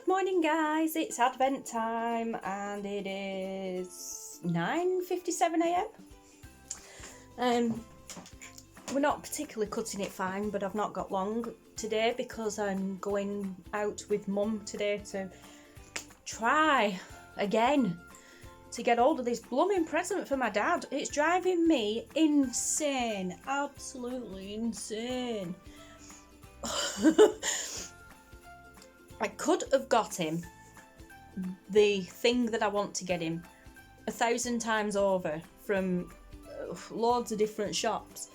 Good morning guys, it's Advent time and it is 9:57 a.m. We're not particularly cutting it fine, but I've not got long today because I'm going out with Mum today to try again to get hold of this blooming present for my dad. It's driving me insane, absolutely insane. I could have got him the thing that I want to get him 1,000 times over from loads of different shops,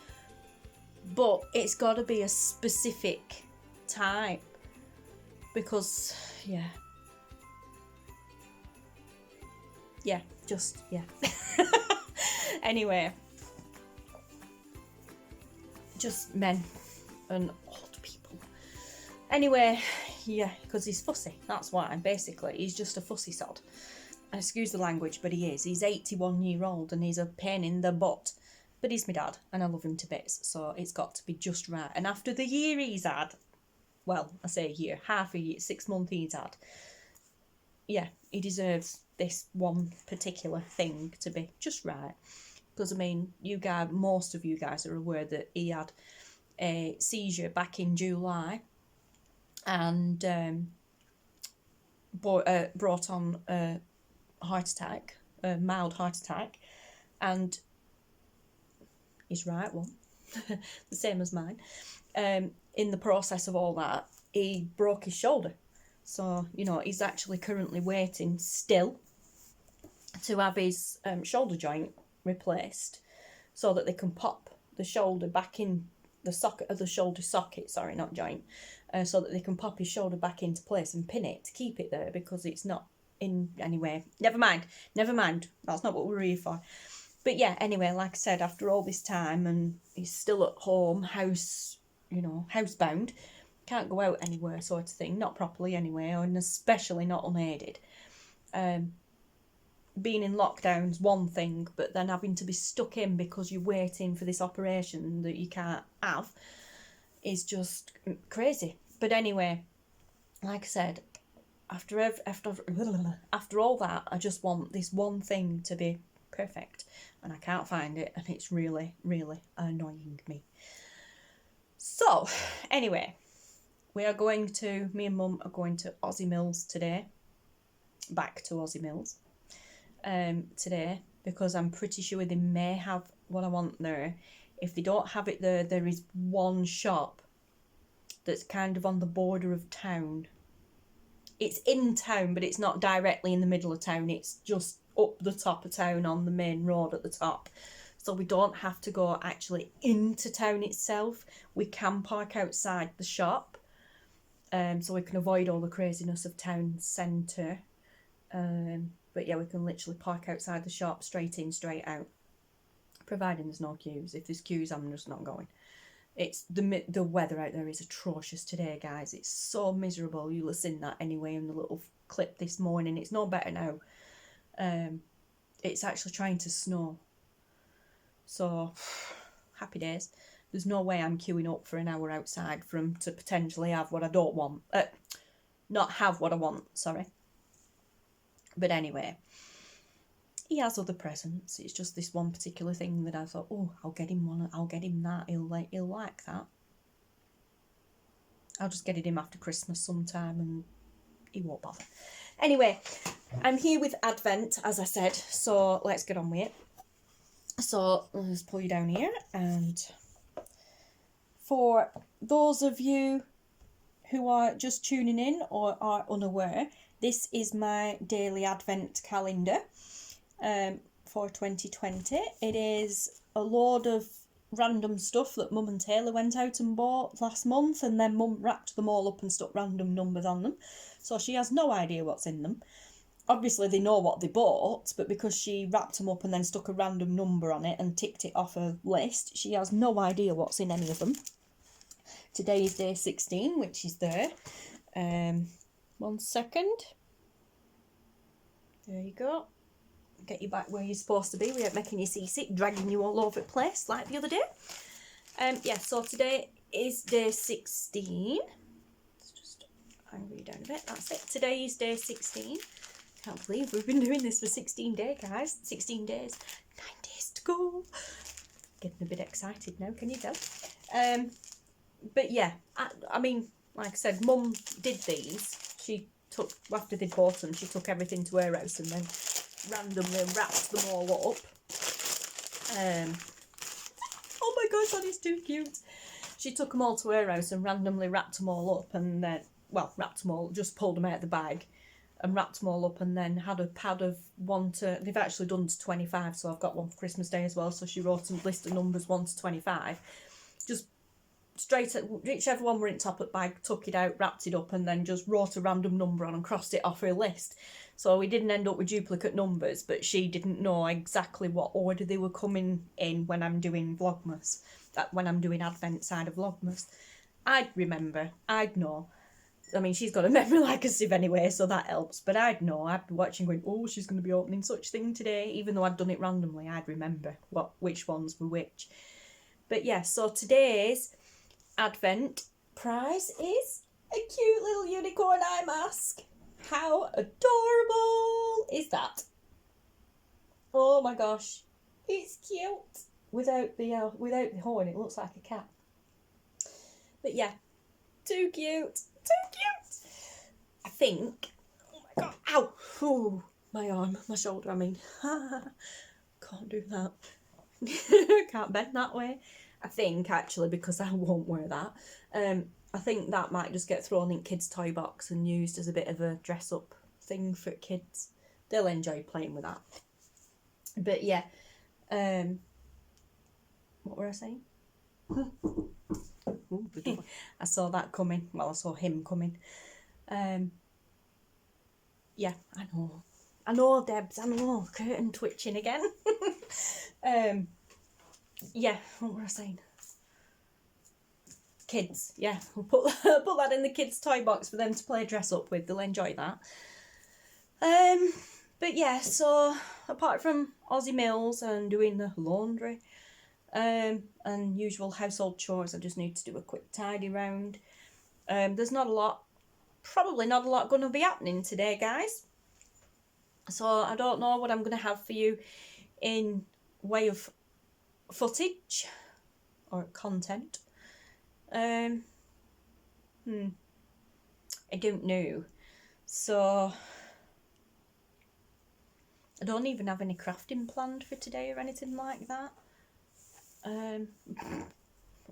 but it's got to be a specific type because yeah, anyway, just men and old people. Anyway, yeah, because he's fussy. That's why, basically. He's just a fussy sod. Excuse the language, but he is. He's 81-year-old and he's a pain in the butt. But he's my dad and I love him to bits, so it's got to be just right. And after the year he's had, well, I say a year, half a year, 6 months he's had, yeah, he deserves this one particular thing to be just right. Because, I mean, you guys, most of you guys are aware that he had a seizure back in July and brought on a heart attack, a mild heart attack, and his right one, the same as mine. In the process of all that, he broke his shoulder. So, you know, he's actually currently waiting still to have his shoulder joint replaced so that they can pop the shoulder back in the socket of the shoulder socket, sorry, not joint, so that they can pop his shoulder back into place and pin it to keep it there because it's not in anyway. Never mind, that's not what we're here for. But yeah, anyway, like I said, after all this time and he's still at home, housebound, can't go out anywhere sort of thing, not properly anyway, and especially not unaided. Being in lockdown's one thing, but then having to be stuck in because you're waiting for this operation that you can't have is just crazy. But anyway, like I said, after all that, I just want this one thing to be perfect, and I can't find it, and it's really, really annoying me. So, anyway, me and Mum are going to Aussie Mills today, back to Aussie Mills. Today, because I'm pretty sure they may have what I want there. If they don't have it there, there is one shop that's kind of on the border of town. It's in town, but it's not directly in the middle of town. It's just up the top of town on the main road at the top. So we don't have to go actually into town itself. We can park outside the shop, so we can avoid all the craziness of town centre. But yeah, we can literally park outside the shop, straight in, straight out, providing there's no queues. If there's queues, I'm just not going. It's the weather out there is atrocious today, guys. It's so miserable. You'll have seen that anyway in the little clip this morning. It's no better now. It's actually trying to snow. So, happy days. There's no way I'm queuing up for an hour outside to potentially have what I don't want. Not have what I want, sorry. But anyway, he has other presents. It's just this one particular thing that I thought, oh, I'll get him one. I'll get him that. He'll like that. I'll just get it him after Christmas sometime, and he won't bother. Anyway, I'm here with Advent, as I said. So let's get on with it. So let's pull you down here, and for those of you who are just tuning in or are unaware, this is my daily Advent calendar for 2020. It is a load of random stuff that Mum and Taylor went out and bought last month, and then Mum wrapped them all up and stuck random numbers on them. So she has no idea what's in them. Obviously they know what they bought, but because she wrapped them up and then stuck a random number on it and ticked it off her list, she has no idea what's in any of them. Today is day 16, which is there. 1 second. There you go. Get you back where you're supposed to be without making you seasick, dragging you all over the place like the other day. Yeah, so today is day 16. Let's just angry down a bit. That's it. Today is day 16. Can't believe we've been doing this for 16 days, guys. 16 days. 9 days to go. Getting a bit excited now, can you tell? But yeah, I mean, like I said, Mum did these. She took, after they'd bought them, she took everything to her house and then randomly wrapped them all up. Oh my gosh, that is too cute. She took them all to her house and randomly wrapped them all up and then, well, wrapped them all, just pulled them out of the bag and wrapped them all up and then had a pad of 1 to, they've actually done to 25, so I've got one for Christmas Day as well, so she wrote a list of numbers 1 to 25. Just straight at whichever one were in top of the bag, took it out, wrapped it up and then just wrote a random number on and crossed it off her list. So we didn't end up with duplicate numbers, but she didn't know exactly what order they were coming in when I'm doing Vlogmas, when I'm doing Advent side of Vlogmas. I'd remember, I'd know. I mean, she's got a memory like a sieve anyway, so that helps. But I'd know, I'd be watching going, oh, she's going to be opening such thing today. Even though I'd done it randomly, I'd remember which ones were which. But yeah, so today's Advent prize is a cute little unicorn eye mask. How adorable is that? Oh my gosh, it's cute. Without the horn, it looks like a cat. But yeah, too cute, too cute. I think. Oh my god! Ow! Ooh, my arm, my shoulder. I mean, can't do that. Can't bend that way. I think actually because I won't wear that. I think that might just get thrown in kids' toy box and used as a bit of a dress up thing for kids. They'll enjoy playing with that. But yeah, what were I saying? Ooh, I saw that coming. Well, I saw him coming. Yeah, I know, Debs. I know. Curtain twitching again. Yeah, what were I saying? Kids, yeah, we'll put that in the kids' toy box for them to play dress up with. They'll enjoy that. But yeah, so apart from Aussie Mills and doing the laundry, and usual household chores, I just need to do a quick tidy round. There's probably not a lot going to be happening today, guys. So I don't know what I'm going to have for you in way of footage or content. I don't know. So I don't even have any crafting planned for today or anything like that.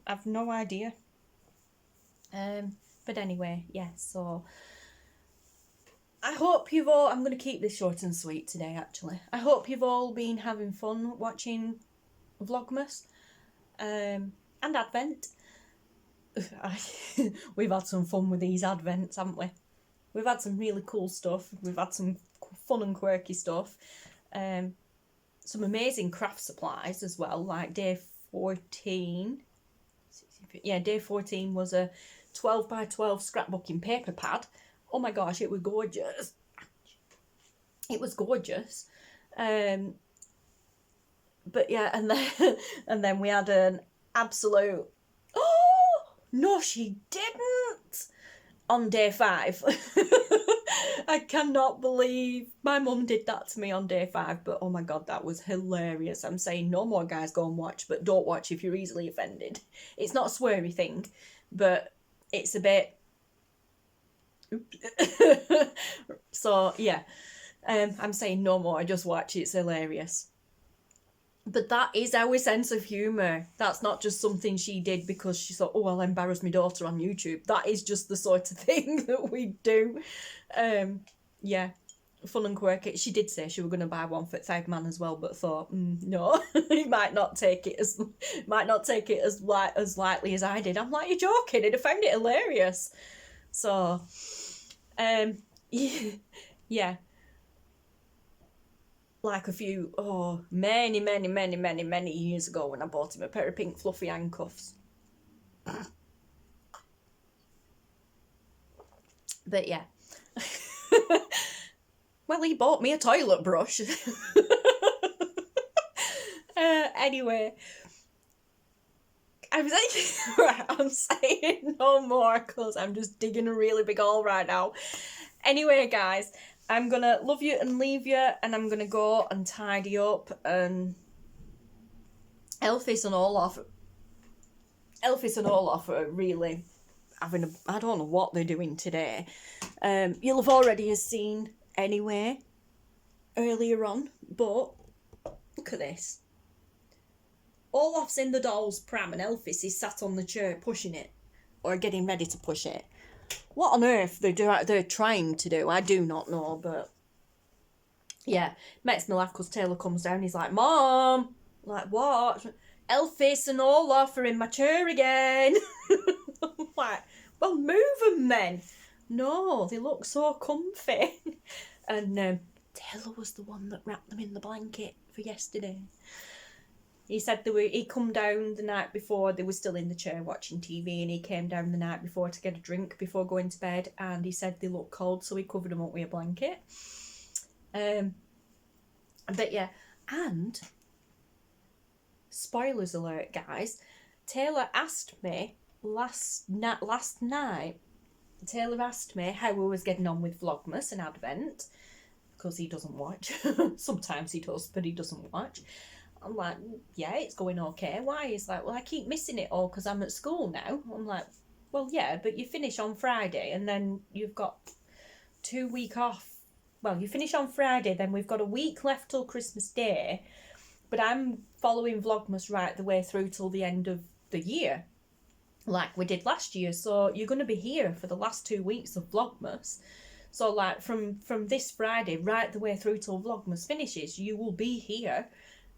I've no idea. But anyway, yeah, so I hope you've all, I'm going to keep this short and sweet today actually. I hope you've all been having fun watching Vlogmas and Advent. We've had some fun with these Advents, haven't we? We've had some really cool stuff. We've had some fun and quirky stuff. Some amazing craft supplies as well, like day 14. Yeah, day 14 was a 12 by 12 scrapbooking paper pad. Oh my gosh, it was gorgeous. It was gorgeous. But yeah, and then we had an absolute, oh no she didn't, on day 5. I cannot believe my mum did that to me on day 5, but oh my god, that was hilarious. I'm saying no more, guys, go and watch, but don't watch if you're easily offended. It's not a sweary thing, but it's a bit, so yeah, I'm saying no more, just watch, it's hilarious. But that is our sense of humour. That's not just something she did because she thought, oh, I'll embarrass my daughter on YouTube. That is just the sort of thing that we do. Yeah, fun and quirky. She did say she was going to buy one for Five Man as well, but thought, no, he might not take it as lightly as I did. I'm like, you're joking? I'd have found it hilarious. So, yeah. Like many years ago when I bought him a pair of pink fluffy handcuffs. But yeah. Well, he bought me a toilet brush. Anyway, I'm saying no more because I'm just digging a really big hole right now. Anyway, guys, I'm gonna love you and leave you, and I'm gonna go and tidy up. And Elphys and Olaf are really having I don't know what they're doing today. You'll have already seen anyway earlier on, but look at this. Olaf's in the doll's pram and Elphys is sat on the chair pushing it, or getting ready to push it. What on earth they're trying to do, I do not know, but yeah, makes me laugh because Taylor comes down, he's like, Mom! I'm like, what? Elphys and Olaf are in my chair again. I'm like, well, move them then. No, they look so comfy. And Taylor was the one that wrapped them in the blanket for yesterday. He said he come down the night before, they were still in the chair watching TV, and he came down the night before to get a drink before going to bed, and he said they looked cold, so he covered them up with a blanket. But yeah, and spoilers alert, guys, Taylor asked me last night, Taylor asked me how I was getting on with Vlogmas and Advent, because he doesn't watch. Sometimes he does, but he doesn't watch. I'm like, yeah, it's going okay. Why? He's like, well, I keep missing it all because I'm at school now. I'm like, well, yeah, but you finish on Friday and then you've got 2 weeks off. Well, you finish on Friday, then we've got a week left till Christmas Day. But I'm following Vlogmas right the way through till the end of the year, like we did last year. So you're going to be here for the last 2 weeks of Vlogmas. So like from this Friday right the way through till Vlogmas finishes, you will be here.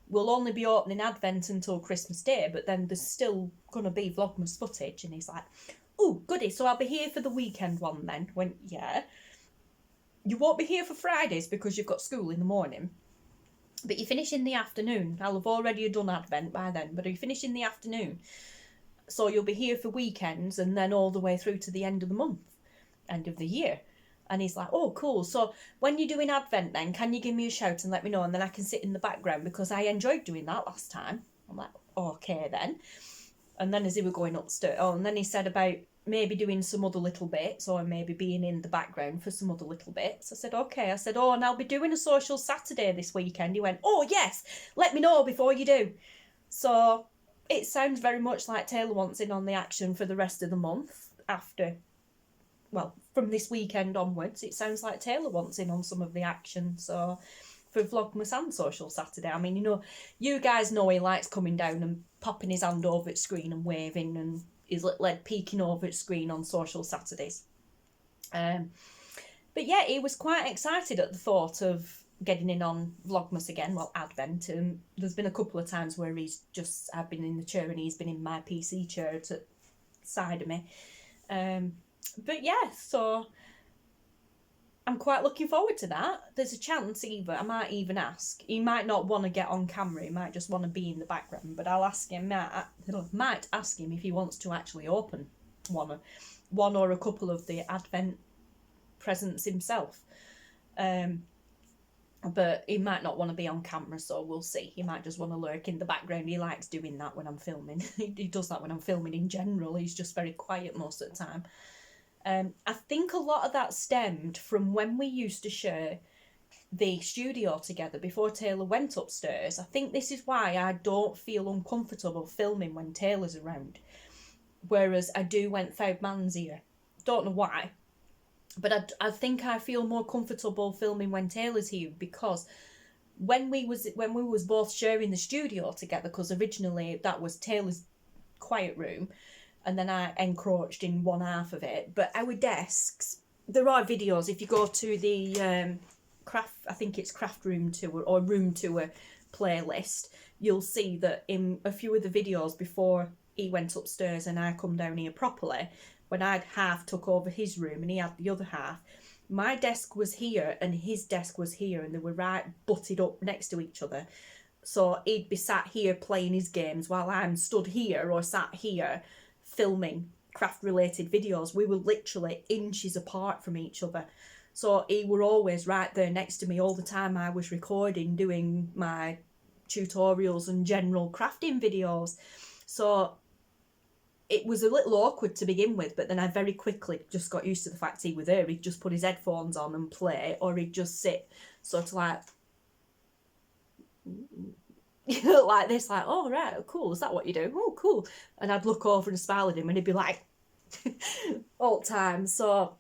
We'll only be opening Advent until Christmas Day, but then there's still going to be Vlogmas footage. And he's like, oh, goody, so I'll be here for the weekend one then. Went, yeah. You won't be here for Fridays because you've got school in the morning. But you finish in the afternoon. I'll have already done Advent by then, but you finish in the afternoon. So you'll be here for weekends and then all the way through to the end of the month, end of the year. And he's like, oh, cool. So when you're doing Advent then, can you give me a shout and let me know? And then I can sit in the background because I enjoyed doing that last time. I'm like, okay then. And then as he were going upstairs, and then he said about maybe doing some other little bits or maybe being in the background for some other little bits. I said, okay. I said, oh, and I'll be doing a social Saturday this weekend. He went, oh, yes, let me know before you do. So it sounds very much like Taylor wants in on the action for the rest of the month after, well, from this weekend onwards, it sounds like Taylor wants in on some of the action. So for Vlogmas and Social Saturday, I mean, you know, you guys know he likes coming down and popping his hand over the screen and waving and his little head peeking over the screen on Social Saturdays. But yeah, he was quite excited at the thought of getting in on Vlogmas again, well, Advent. And there's been a couple of times where I've been in the chair and he's been in my PC chair to the side of me. But yeah, so I'm quite looking forward to that. There's a chance I might even ask. He might not want to get on camera, he might just want to be in the background, but I'll ask him, might ask him if he wants to actually open one or a couple of the Advent presents himself. But he might not want to be on camera, so we'll see. He might just want to lurk in the background. He likes doing that when I'm filming. He does that when I'm filming in general. He's just very quiet most of the time. I think a lot of that stemmed from when we used to share the studio together before Taylor went upstairs. I think this is why I don't feel uncomfortable filming when Taylor's around, whereas I do when Five Man's here. Don't know why, but I think I feel more comfortable filming when Taylor's here, because when we was both sharing the studio together, because originally that was Taylor's quiet room, and then I encroached in one half of it. But our desks, there are videos. If you go to the I think it's Craft Room Tour or Room Tour playlist, you'll see that in a few of the videos before he went upstairs and I come down here properly, when I'd half took over his room and he had the other half, my desk was here and his desk was here, and they were right butted up next to each other. So he'd be sat here playing his games while I'm stood here or sat here filming craft related videos. We were literally inches apart from each other, so he were always right there next to me all the time I was recording, doing my tutorials and general crafting videos. So it was a little awkward to begin with, but then I very quickly just got used to the fact he was there. He'd just put his headphones on and play, or he'd just sit sort of like, like this, like, oh, right, cool, is that what you do? Oh, cool. And I'd look over and smile at him, and he'd be like, all the time. So,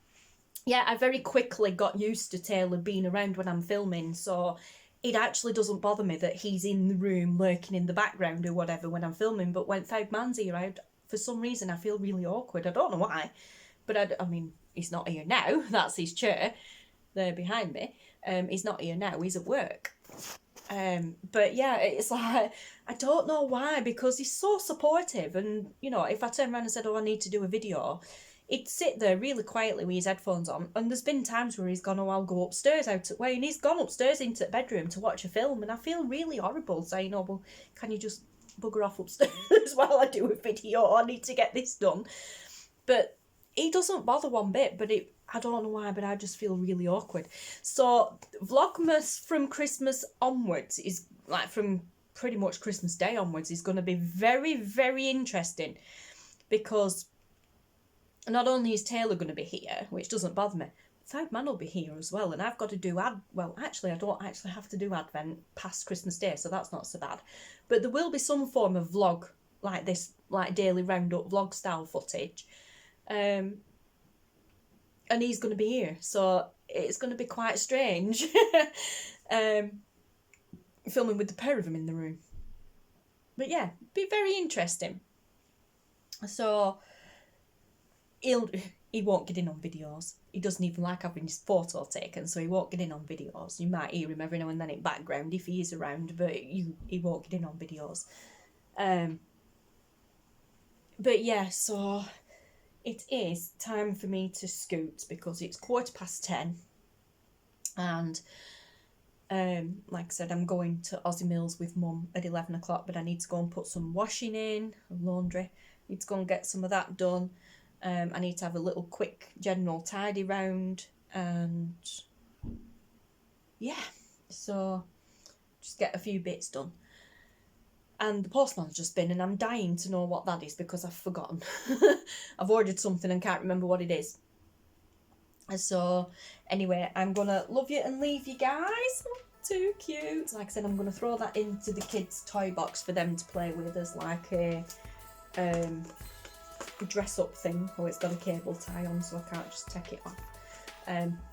yeah, I very quickly got used to Taylor being around when I'm filming, so it actually doesn't bother me that he's in the room lurking in the background or whatever when I'm filming. But when Five Man's here, for some reason I feel really awkward. I don't know why, but I mean, he's not here now. That's his chair there behind me. He's not here now, he's at work. But yeah, it's like, I don't know why, because he's so supportive. And, you know, if I turn around and said, oh, I need to do a video, he'd sit there really quietly with his headphones on. And there's been times where he's gone, oh, I'll go upstairs out at way, and he's gone upstairs into the bedroom to watch a film, and I feel really horrible saying, oh, well, can you just bugger off upstairs while I do a video? I need to get this done. But he doesn't bother one bit, but I don't know why, but I just feel really awkward. So Vlogmas from Christmas onwards is, like, from pretty much Christmas Day onwards, is going to be very, very interesting, because not only is Taylor going to be here, which doesn't bother me, Five Man will be here as well, and I've got to do well, actually, I don't actually have to do Advent past Christmas Day, so that's not so bad. But there will be some form of vlog like this, like daily roundup vlog style footage. And he's going to be here, so it's going to be quite strange. Filming with the pair of them in the room. But yeah, be very interesting. So he won't get in on videos. He doesn't even like having his photo taken, so he won't get in on videos. You might hear him every now and then in background if he is around, but he won't get in on videos. But yeah, so it is time for me to scoot, because it's 10:15, and like I said, I'm going to Aussie Mills with Mum at 11 o'clock, but I need to go and put some washing in, laundry. I need to go and get some of that done. I need to have a little quick general tidy round, and yeah, so just get a few bits done. And the postman's just been, and I'm dying to know what that is, because I've forgotten. I've ordered something and can't remember what it is. So anyway, I'm gonna love you and leave you guys. Too cute. Like I said, I'm gonna throw that into the kids' toy box for them to play with as like a dress up thing. Oh, it's got a cable tie on, so I can't just take it off.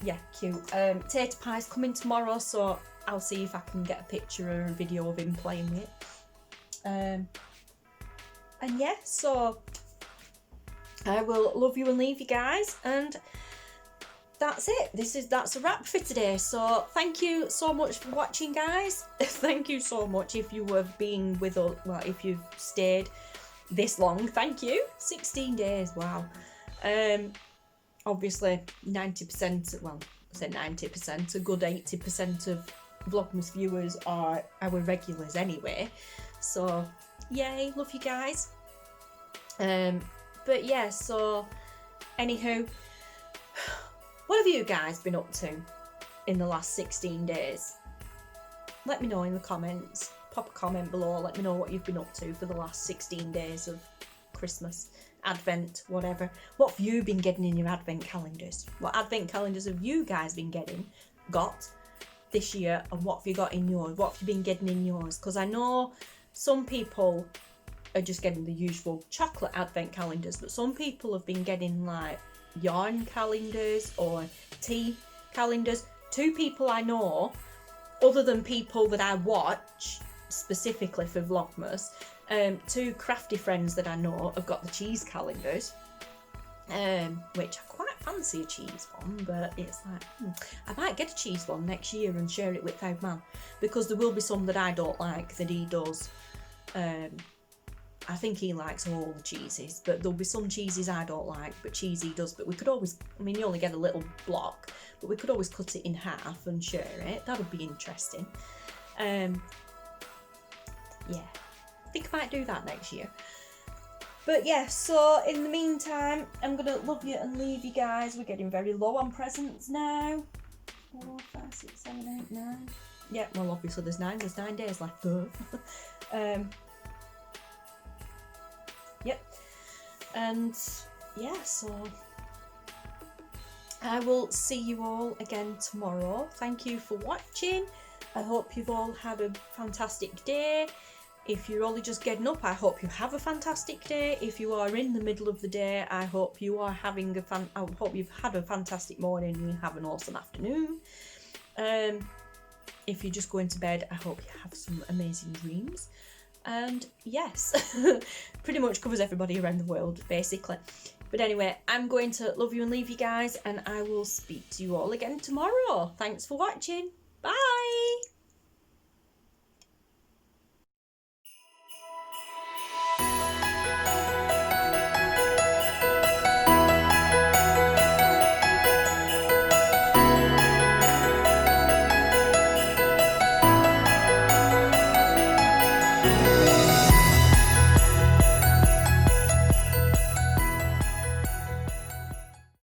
Yeah, cute. Tater Pie's coming tomorrow, so I'll see if I can get a picture or a video of him playing with it. And yeah, so I will love you and leave you guys, and that's it. That's a wrap for today. So thank you so much for watching, guys. Thank you so much if you have been with us, well, if you've stayed this long, thank you. 16 days, wow. Obviously 90%, well, I said 90%, a good 80% of Vlogmas viewers are our regulars anyway, so yay, love you guys. But yeah, so anywho, what have you guys been up to in the last 16 days? Let me know in the comments. Pop a comment below, let me know what you've been up to for the last 16 days of Christmas, Advent, whatever. What have you been getting in your Advent calendars? What Advent calendars have you guys got this year, and what have you got in yours? What have you been getting in yours? Because I know some people are just getting the usual chocolate Advent calendars, but some people have been getting like yarn calendars or tea calendars. Two people I know, other than people that I watch specifically for Vlogmas, two crafty friends that I know have got the cheese calendars, which I quite fancy a cheese one, but it's like, I might get a cheese one next year and share it with Five Man, because there will be some that I don't like that he does. I think he likes all the cheeses, but there'll be some cheeses I don't like, but cheese he does. But we could always, I mean, you only get a little block, but we could always cut it in half and share it. That would be interesting. Yeah, I think I might do that next year. But yeah, so in the meantime, I'm going to love you and leave you guys. We're getting very low on presents now. 4, 5, 6, 7, 8, 9. Yeah, well, obviously there's 9 days left. Yep. And yeah, so I will see you all again tomorrow. Thank you for watching. I hope you've all had a fantastic day. If you're only just getting up, I hope you have a fantastic day. If you are in the middle of the day, I hope you are having I hope you've had a fantastic morning and you have an awesome afternoon. If you're just going to bed, I hope you have some amazing dreams. And yes, pretty much covers everybody around the world, basically. But anyway, I'm going to love you and leave you guys, and I will speak to you all again tomorrow. Thanks for watching. Bye!